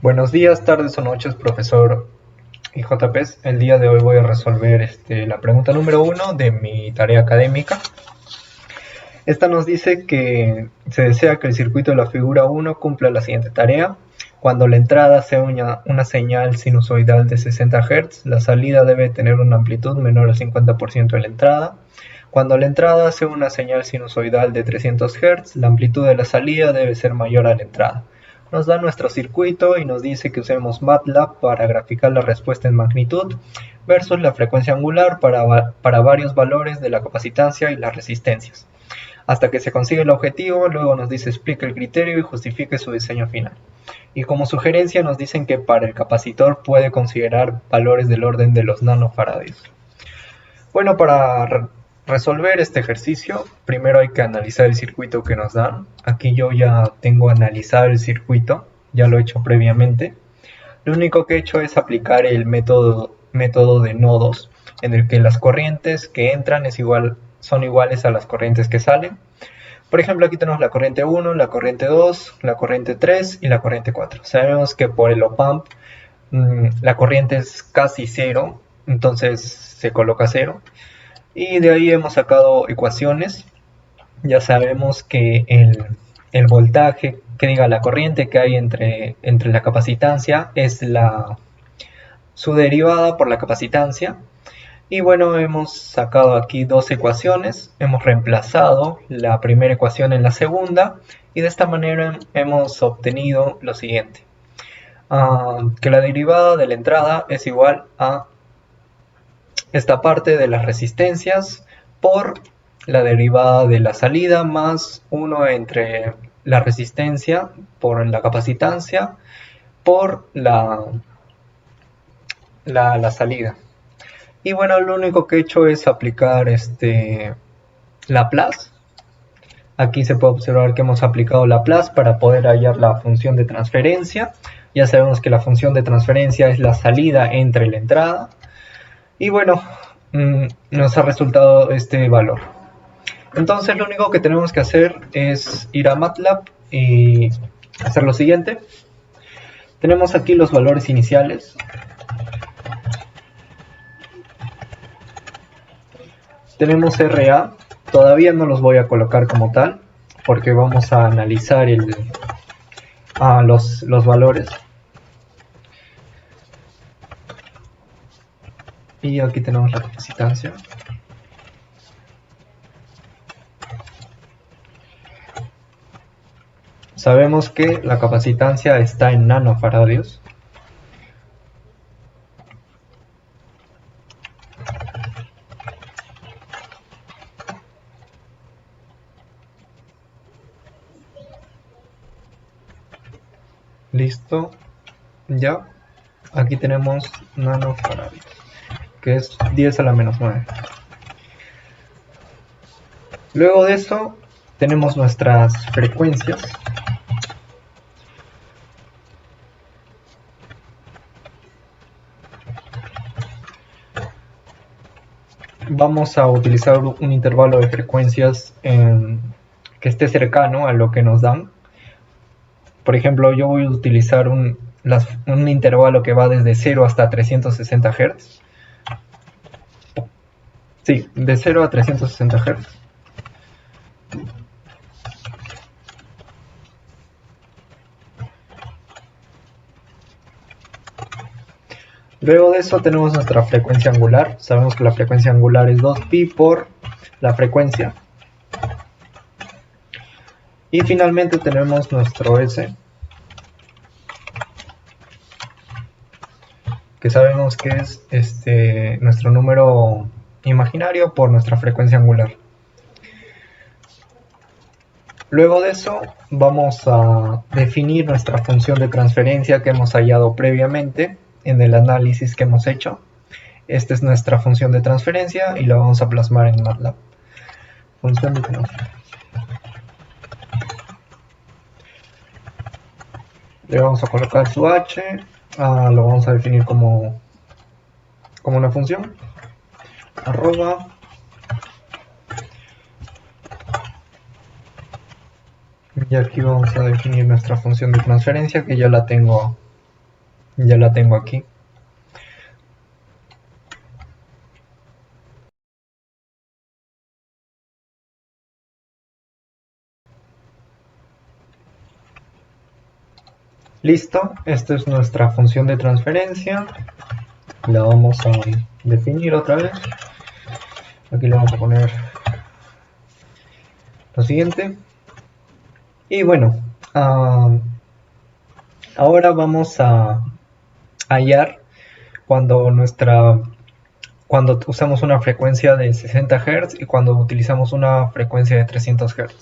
Buenos días, tardes o noches, profesor IJPs. El día de hoy voy a resolver la pregunta número 1 de mi tarea académica. Esta nos dice que se desea que el circuito de la figura 1 cumpla la siguiente tarea. Cuando la entrada sea una señal sinusoidal de 60 Hz, la salida debe tener una amplitud menor al 50% de la entrada. Cuando la entrada sea una señal sinusoidal de 300 Hz, la amplitud de la salida debe ser mayor a la entrada. Nos da nuestro circuito y nos dice que usemos MATLAB para graficar la respuesta en magnitud versus la frecuencia angular para varios valores de la capacitancia y las resistencias. Hasta que se consigue el objetivo, luego nos dice explique el criterio y justifique su diseño final. Y como sugerencia nos dicen que para el capacitor puede considerar valores del orden de los nanofaradios. Bueno, para resolver este ejercicio, primero hay que analizar el circuito que nos dan. Aquí yo ya tengo analizado el circuito, ya lo he hecho previamente. Lo único que he hecho es aplicar el método de nodos, en el que las corrientes que entran son iguales a las corrientes que salen. Por ejemplo, aquí tenemos la corriente 1, la corriente 2, la corriente 3 y la corriente 4. Sabemos que por el op-amp la corriente es casi cero, entonces se coloca 0. Y de ahí hemos sacado ecuaciones. Ya sabemos que el voltaje, la corriente que hay entre la capacitancia es su derivada por la capacitancia. Y bueno, hemos sacado aquí dos ecuaciones, hemos reemplazado la primera ecuación en la segunda y de esta manera hemos obtenido lo siguiente. Que la derivada de la entrada es igual a esta parte de las resistencias por la derivada de la salida más 1 entre la resistencia por la capacitancia por la salida. Y bueno, lo único que he hecho es aplicar Laplace. Aquí se puede observar que hemos aplicado Laplace para poder hallar la función de transferencia. Ya sabemos que la función de transferencia es la salida entre la entrada. Y bueno, nos ha resultado este valor. Entonces lo único que tenemos que hacer es ir a MATLAB y hacer lo siguiente. Tenemos aquí los valores iniciales. Tenemos RA, todavía no los voy a colocar como tal, porque vamos a analizar los valores. Y aquí tenemos la capacitancia. Sabemos que la capacitancia está en nanofaradios. Listo, ya. Aquí tenemos nanofaradios, que es 10 a la menos 9. Luego de eso tenemos nuestras frecuencias. Vamos a utilizar un intervalo de frecuencias que esté cercano a lo que nos dan. Por ejemplo, yo voy a utilizar un intervalo que va desde 0 hasta 360 Hz. Sí, de 0 a 360 Hz. Luego de eso tenemos nuestra frecuencia angular. Sabemos que la frecuencia angular es 2pi por la frecuencia. Y finalmente tenemos nuestro S, que sabemos que es nuestro número imaginario por nuestra frecuencia angular. Luego de eso vamos a definir nuestra función de transferencia que hemos hallado previamente en el análisis que hemos hecho. Esta es nuestra función de transferencia y la vamos a plasmar en MATLAB. Función de transferencia. Le vamos a colocar su h, lo vamos a definir como una función, arroba, y aquí vamos a definir nuestra función de transferencia, que ya la tengo Ya la tengo aquí. Listo, esta es nuestra función de transferencia. La vamos a definir otra vez. Aquí le vamos a poner lo siguiente. Y bueno, ahora vamos a hallar cuando cuando usamos una frecuencia de 60 Hz y cuando utilizamos una frecuencia de 300 Hz.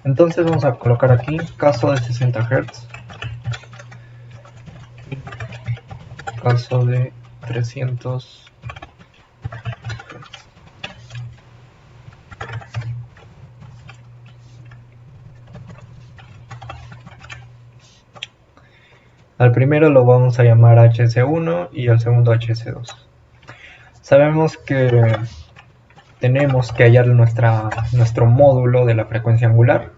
Entonces vamos a colocar aquí caso de 60 Hz, caso de 300 Hz. Al primero lo vamos a llamar HS1 y al segundo HS2. Sabemos que tenemos que hallar nuestro módulo de la frecuencia angular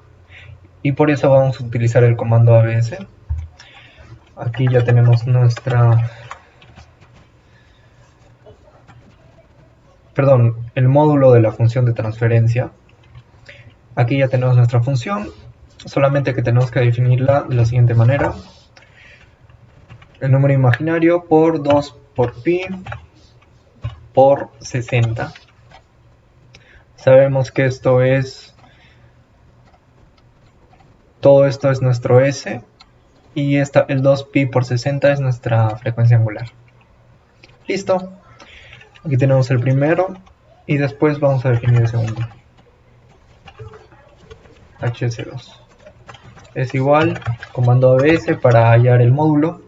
y por eso vamos a utilizar el comando ABS. Aquí ya tenemos el módulo de la función de transferencia. Aquí ya tenemos nuestra función, solamente que tenemos que definirla de la siguiente manera. El número imaginario por 2 por pi por 60. Sabemos que todo esto es nuestro S y el 2pi por 60 es nuestra frecuencia angular. Listo. Aquí tenemos el primero y después vamos a definir el segundo. HS2 es igual, comando ABS para hallar el módulo,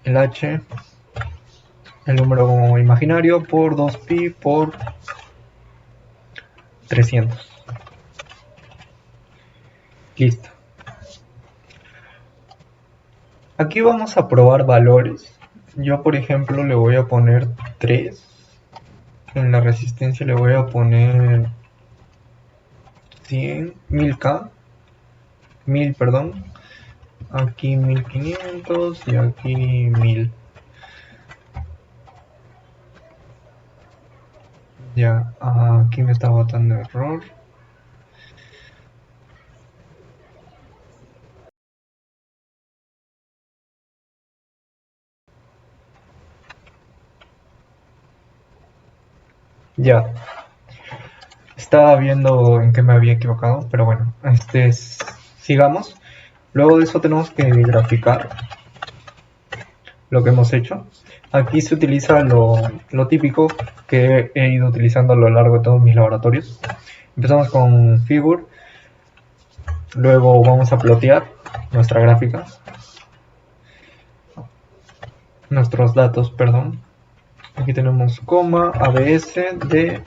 el H, el número imaginario por 2pi por 300. Listo. Aquí vamos a probar valores. Yo por ejemplo le voy a poner 3. En la resistencia le voy a poner 100, 1000K, 1000, perdón. Aquí 1500 y aquí 1000. Ya, aquí me está botando error. Ya, estaba viendo en qué me había equivocado, pero bueno, sigamos. Luego de eso tenemos que graficar lo que hemos hecho. Aquí se utiliza lo típico que he ido utilizando a lo largo de todos mis laboratorios. Empezamos con figure, luego vamos a plotear nuestra gráfica, nuestros datos, perdón. Aquí tenemos coma, ABS de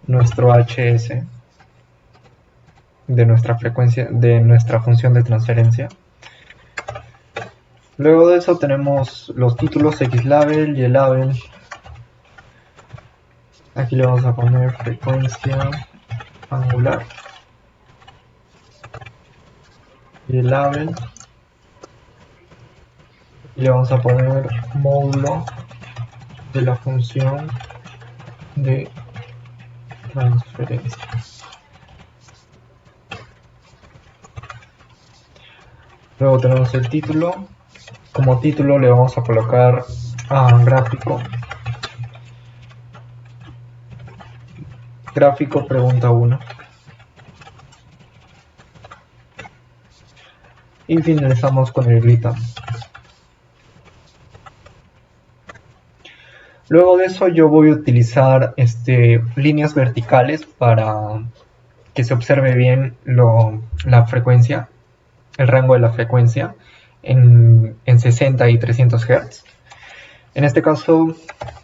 nuestro HS, de nuestra frecuencia, de nuestra función de transferencia. Luego de eso tenemos los títulos xlabel, ylabel. Aquí le vamos a poner frecuencia angular, ylabel, y le vamos a poner módulo de la función de transferencia. Luego tenemos el título. Como título le vamos a colocar gráfico pregunta 1. Y finalizamos con el grita. Luego de eso yo voy a utilizar líneas verticales para que se observe bien la frecuencia, el rango de la frecuencia en 60 y 300 Hz. En este caso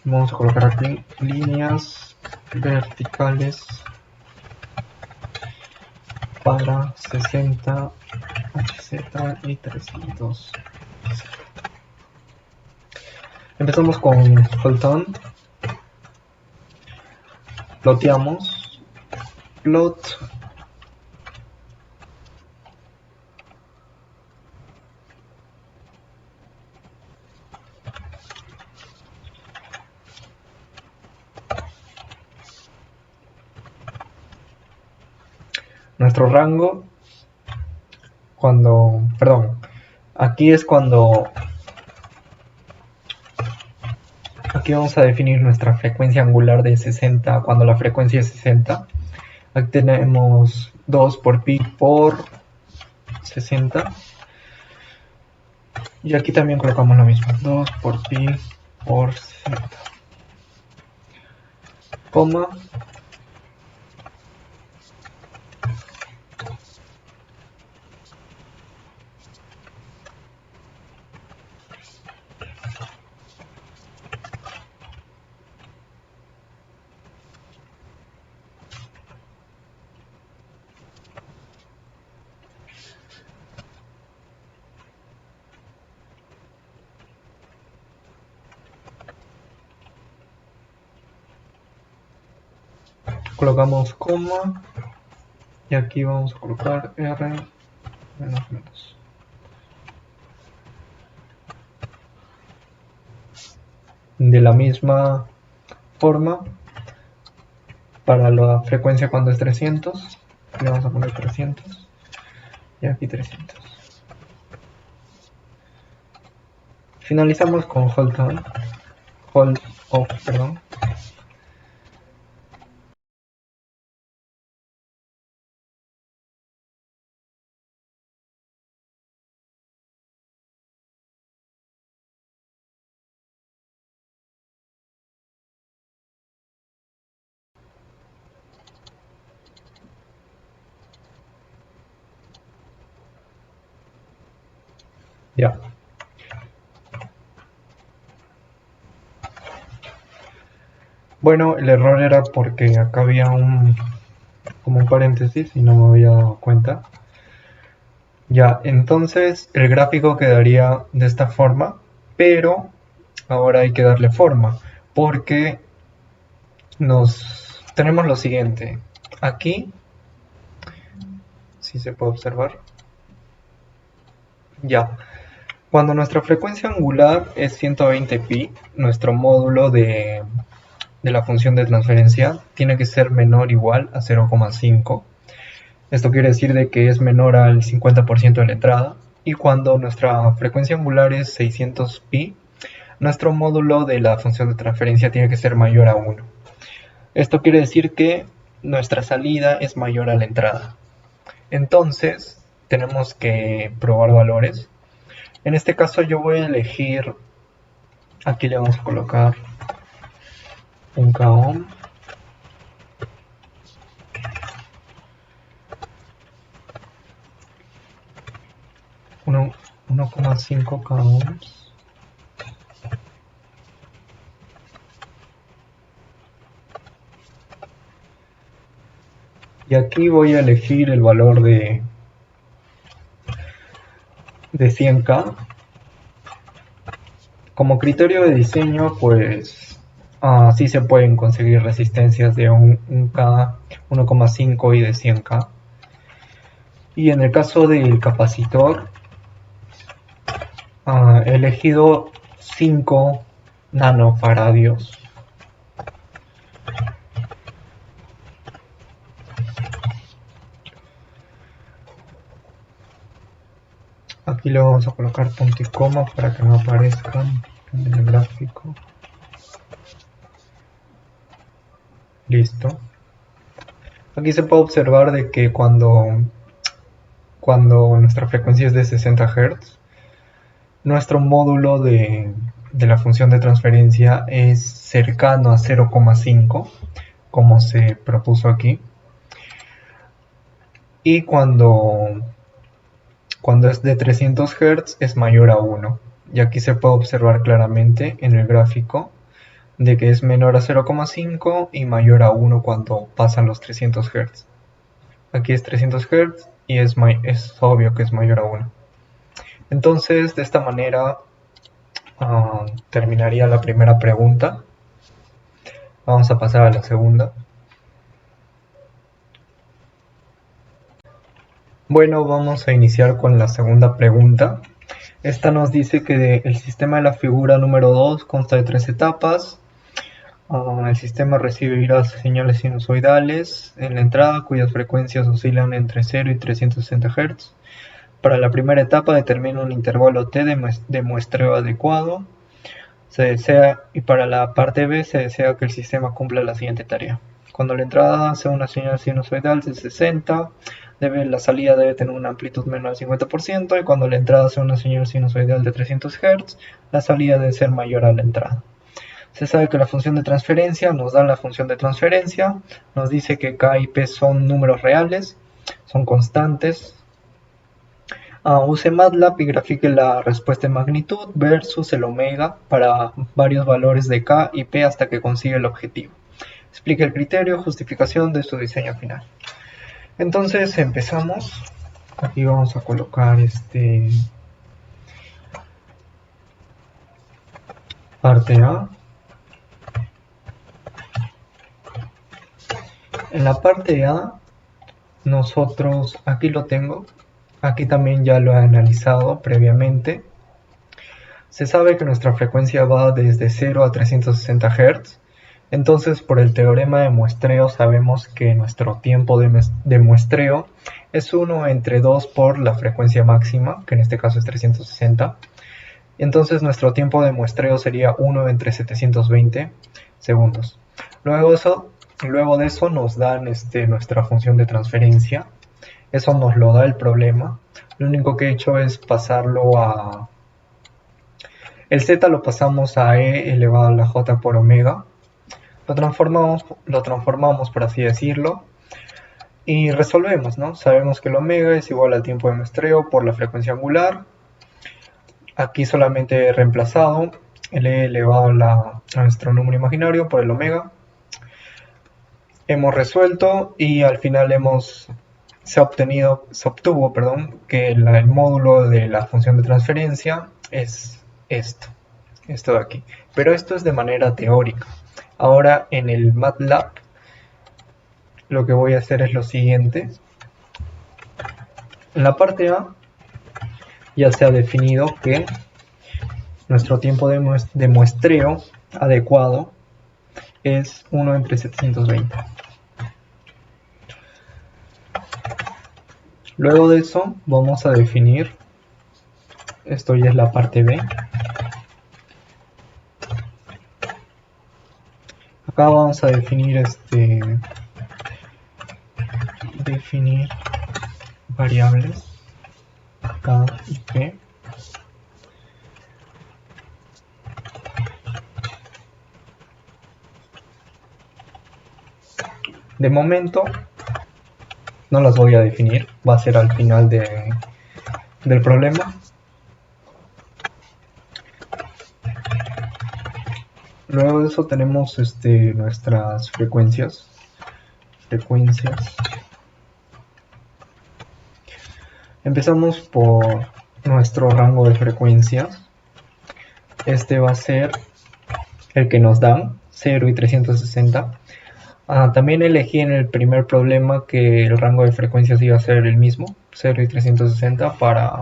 vamos a colocar aquí líneas verticales para 60 Hz y 300. Empezamos con Fulton. Ploteamos. Plot. nuestro rango, aquí es cuando, aquí vamos a definir nuestra frecuencia angular de 60, cuando la frecuencia es 60. Aquí tenemos 2 por pi por 60. Y aquí también colocamos lo mismo, 2 por pi por 60, coma, colocamos coma, y aquí vamos a colocar R menos menos. De la misma forma, para la frecuencia cuando es 300, le vamos a poner 300, y aquí 300. Finalizamos con hold on, hold off, perdón. Ya. Bueno, el error era porque acá había como un paréntesis y no me había dado cuenta. Ya, entonces el gráfico quedaría de esta forma, pero ahora hay que darle forma, porque tenemos lo siguiente. Aquí, si se puede observar, ya. Cuando nuestra frecuencia angular es 120 pi, nuestro módulo de la función de transferencia tiene que ser menor o igual a 0,5. Esto quiere decir de que es menor al 50% de la entrada. Y cuando nuestra frecuencia angular es 600 pi, nuestro módulo de la función de transferencia tiene que ser mayor a 1. Esto quiere decir que nuestra salida es mayor a la entrada. Entonces, tenemos que probar valores. En este caso yo voy a elegir, aquí le vamos a colocar un k ohm. Uno 1,5 k ohms. Y aquí voy a elegir el valor de 100k. Como criterio de diseño, pues sí se pueden conseguir resistencias de 1K, 1,5 y de 100K. Y en el caso del capacitor, he elegido 5 nanofaradios. Aquí le vamos a colocar punto y coma para que no aparezcan en el gráfico. Listo. Aquí se puede observar de que cuando nuestra frecuencia es de 60 Hz, nuestro módulo de la función de transferencia es cercano a 0,5, como se propuso aquí. Y cuando es de 300 Hz es mayor a 1. Y aquí se puede observar claramente en el gráfico de que es menor a 0,5 y mayor a 1 cuando pasan los 300 Hz. Aquí es 300 Hz y es obvio que es mayor a 1. Entonces, de esta manera terminaría la primera pregunta. Vamos a pasar a la segunda. Bueno, vamos a iniciar con la segunda pregunta. Esta nos dice que el sistema de la figura número 2 consta de 3 etapas. El sistema recibirá señales sinusoidales en la entrada cuyas frecuencias oscilan entre 0 y 360 Hz. Para la primera etapa determina un intervalo t de muestreo adecuado. Y para la parte B se desea que el sistema cumpla la siguiente tarea. Cuando la entrada sea una señal sinusoidal de 60, la salida debe tener una amplitud menor al 50%, y cuando la entrada sea una señal sinusoidal de 300 Hz, la salida debe ser mayor a la entrada. Se sabe que la función de transferencia, nos da la función de transferencia, nos dice que K y P son números reales, son constantes. Use MATLAB y grafique la respuesta en magnitud versus el omega para varios valores de K y P hasta que consiga el objetivo. Explique el criterio, justificación de su diseño final. Entonces empezamos. Aquí vamos a colocar parte A. En la parte A, nosotros, aquí lo tengo, aquí también ya lo he analizado previamente. Se sabe que nuestra frecuencia va desde 0 a 360 Hz. Entonces, por el teorema de muestreo sabemos que nuestro tiempo de muestreo es 1 entre 2 por la frecuencia máxima, que en este caso es 360. Entonces nuestro tiempo de muestreo sería 1 entre 720 segundos. Luego de eso nos dan nuestra función de transferencia. Eso nos lo da el problema. Lo único que he hecho es pasarlo a... El z lo pasamos a e elevado a la j por omega. Lo transformamos, por así decirlo, y resolvemos, ¿no? Sabemos que el omega es igual al tiempo de muestreo por la frecuencia angular. Aquí solamente he reemplazado el e elevado a nuestro número imaginario por el omega. Hemos resuelto y al final se obtuvo que el módulo de la función de transferencia es esto de aquí. Pero esto es de manera teórica. Ahora en el MATLAB lo que voy a hacer es lo siguiente. En la parte A ya se ha definido que nuestro tiempo de muestreo adecuado es 1 entre 720. Luego de eso vamos a definir, esto ya es la parte B. Acá vamos a definir variables K y P. De momento no las voy a definir, va a ser al final del problema. Luego de eso tenemos nuestras frecuencias. Empezamos por nuestro rango de frecuencias. Este va a ser el que nos dan, 0 y 360. También elegí en el primer problema que el rango de frecuencias iba a ser el mismo, 0 y 360, para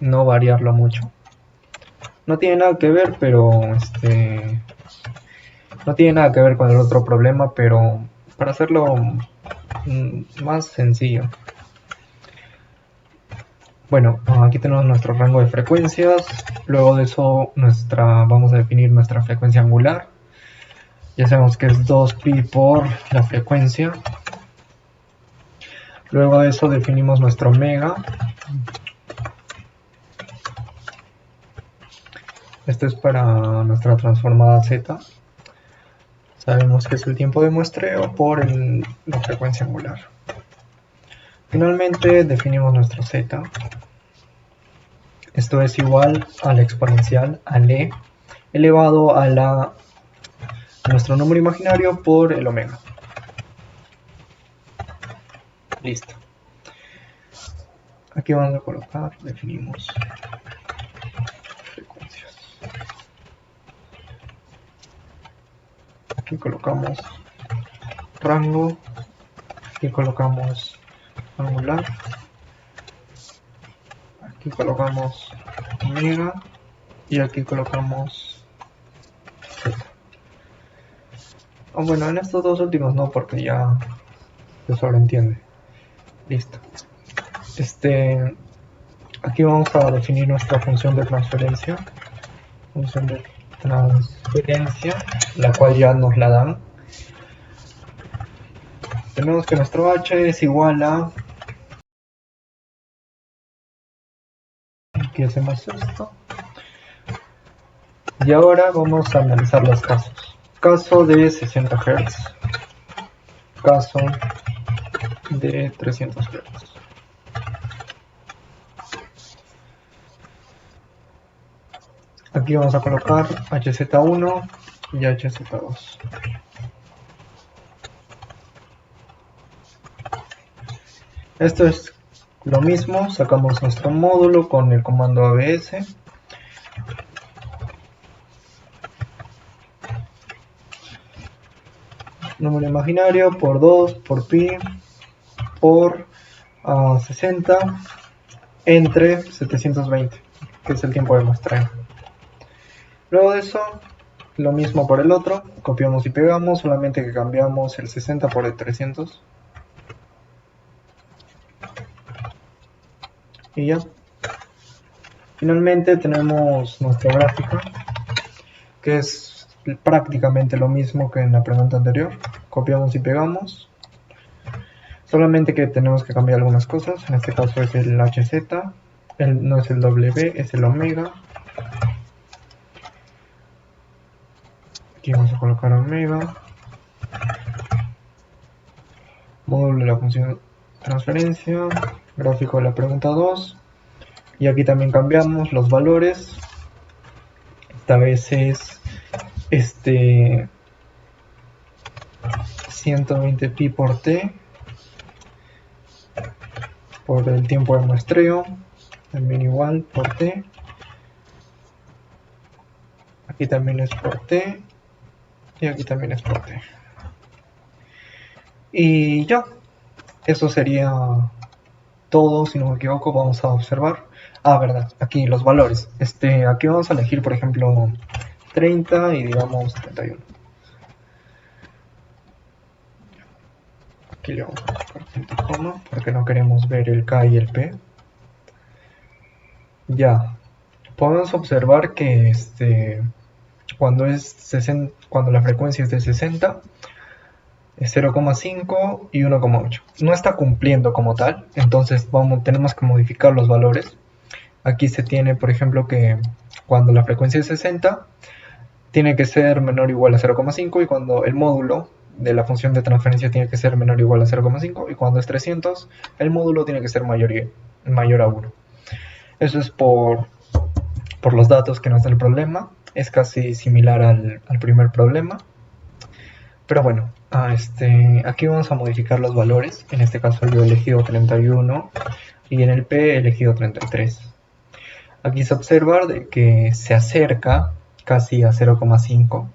no variarlo mucho. No tiene nada que ver, pero no tiene nada que ver con el otro problema, pero para hacerlo más sencillo. Bueno, aquí tenemos nuestro rango de frecuencias. Luego de eso vamos a definir nuestra frecuencia angular. Ya sabemos que es 2pi por la frecuencia. Luego de eso definimos nuestro omega. Esto es para nuestra transformada z. Sabemos que es el tiempo de muestreo por la frecuencia angular. Finalmente definimos nuestro z. Esto es igual a la exponencial, al e, elevado a nuestro número imaginario por el omega. Listo. Aquí vamos a colocar, definimos frecuencias. Aquí colocamos rango, aquí colocamos angular, aquí colocamos omega y aquí colocamos z. bueno, en estos dos últimos no, porque ya se sobreentiende. Listo. Aquí vamos a definir nuestra función de transferencia. Función de transferencia, la cual ya nos la dan. Tenemos que nuestro h es igual a... Aquí hacemos esto. Y ahora vamos a analizar los casos. Caso de 60 Hz. Caso de 300 Hz. Aquí vamos a colocar HZ1 y HZ2. Esto es lo mismo, sacamos nuestro módulo con el comando ABS. Número imaginario por 2 por pi por 60 entre 720, que es el tiempo de muestreo. Luego de eso, lo mismo por el otro, copiamos y pegamos, solamente que cambiamos el 60 por el 300. Y ya. Finalmente tenemos nuestra gráfica, que es prácticamente lo mismo que en la pregunta anterior. Copiamos y pegamos. Solamente que tenemos que cambiar algunas cosas. En este caso es el HZ, no es el W, es el omega. Aquí vamos a colocar omega. Módulo de la función transferencia. Gráfico de la pregunta 2. Y aquí también cambiamos los valores. Esta vez es 120 pi por t por el tiempo de muestreo, también igual por t. Aquí también es por t y aquí también es por t. Y ya, eso sería todo, si no me equivoco. Vamos a observar. Verdad, aquí los valores. Aquí vamos a elegir, por ejemplo, 30 y digamos 31. Aquí le vamos a colocar punto coma porque no queremos ver el K y el P. Ya, podemos observar que cuando la frecuencia es de 60, es 0,5 y 1,8. No está cumpliendo como tal, entonces tenemos que modificar los valores. Aquí se tiene, por ejemplo, que cuando la frecuencia es 60, tiene que ser menor o igual a 0,5, y cuando el módulo de la función de transferencia tiene que ser menor o igual a 0,5, y cuando es 300, el módulo tiene que ser mayor a 1. Eso es por los datos que nos da el problema. Es casi similar al primer problema. Pero bueno, aquí vamos a modificar los valores. En este caso yo he elegido 31 y en el P he elegido 33. Aquí se observa de que se acerca casi a 0,5.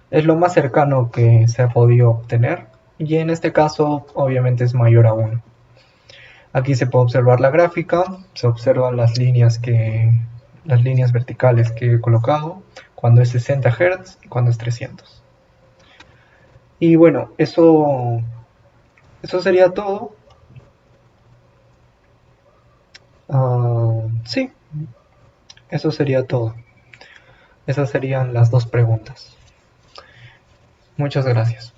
Es lo más cercano que se ha podido obtener. Y en este caso obviamente es mayor a 1. Aquí se puede observar la gráfica, se observan las líneas verticales que he colocado, cuando es 60 Hz y cuando es 300. Y bueno, eso sería todo. Sí, eso sería todo. Esas serían las dos preguntas. Muchas gracias.